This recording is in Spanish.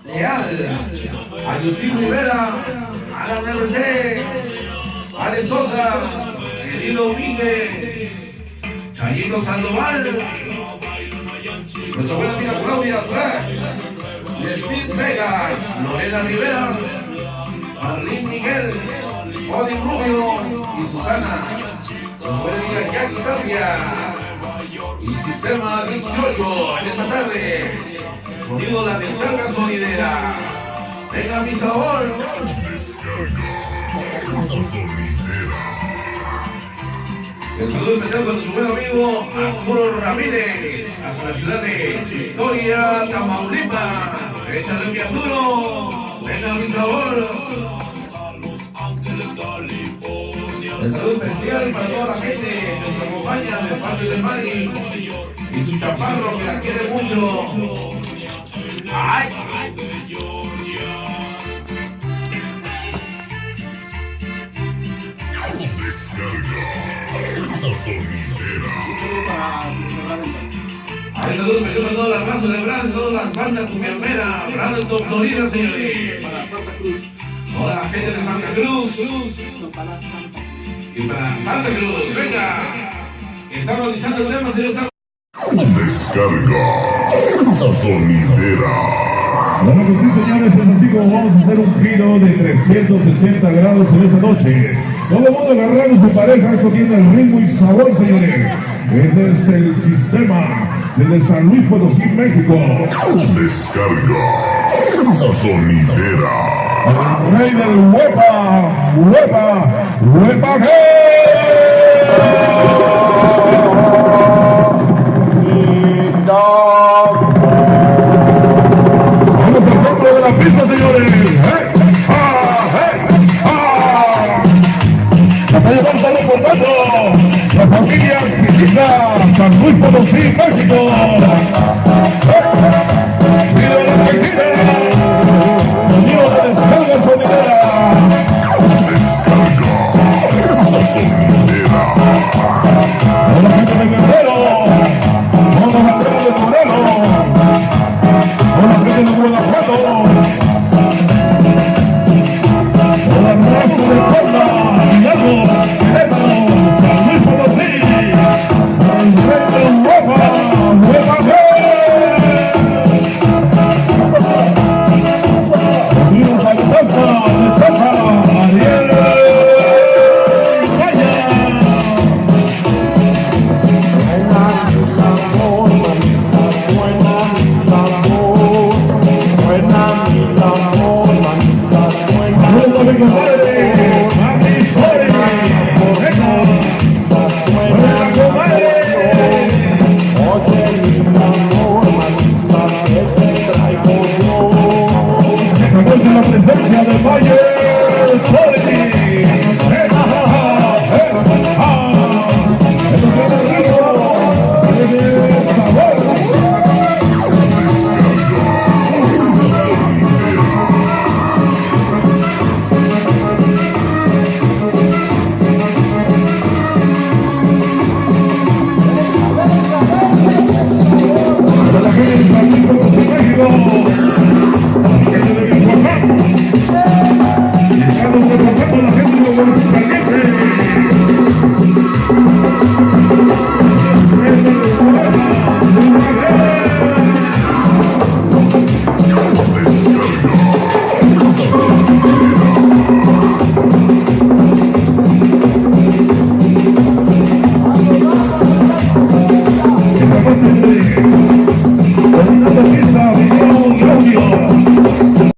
Leal, Ayucín Rivera, Alan RC, Ale Sosa, Edilo Domínguez, Chayito Sandoval, nuestra buena amiga Claudia Flack, Steve Vega, Lorena Rivera, Marlene Miguel, Odi Rubio y Susana, nuestra buena amiga Jackie Tapia y Sistema 18 en esta tarde. Sonido La Descarga Sonidera. Venga mi sabor. El saludo especial con su buen amigo Arturo Ramírez, hasta la ciudad de Victoria, Tamaulipas. Échale mi Arturo. Venga mi sabor. El saludo especial para toda la gente que nos acompaña de parte de Mari y su chaparro que la quiere mucho. ¡Ay! Ay, saludos para toda la raza de Brand, todas las bandas cumbiamberas, Brandon Florida, señores. Toda la gente de Santa Cruz. Y para Santa Cruz, venga. Está realizando el tema, señor. Descarga sonidera. Bueno, pues sí, señores, pues así como vamos a hacer un giro de 380 grados en esa noche. Todo el mundo agarrando su pareja, esto tiene el ritmo y sabor, señores. Este es el sistema desde San Luis Potosí, México. Descarga sonidera. El rey del huepa, huepa, vamos al centro de la pista, señores. La calle Gonzalo Portazo, la familia Quijita, San Luis Potosí, México. Mira la Quijita, sonido de Descarga Sonidera. Descarga sonidera. Hola, gente de Guerrero. Hola, la gente de Morelos. Hola, gente de Guanajuato. Hola, raza de Puebla, Hidalgo, Querétaro, San Luis Potosí. El rey del huepa, Dios Alfonso, de Sosa, Ariel Vaya. Saludos a mi compadre, a mi suegra, hola comadre. Estamos en la presencia del Valle.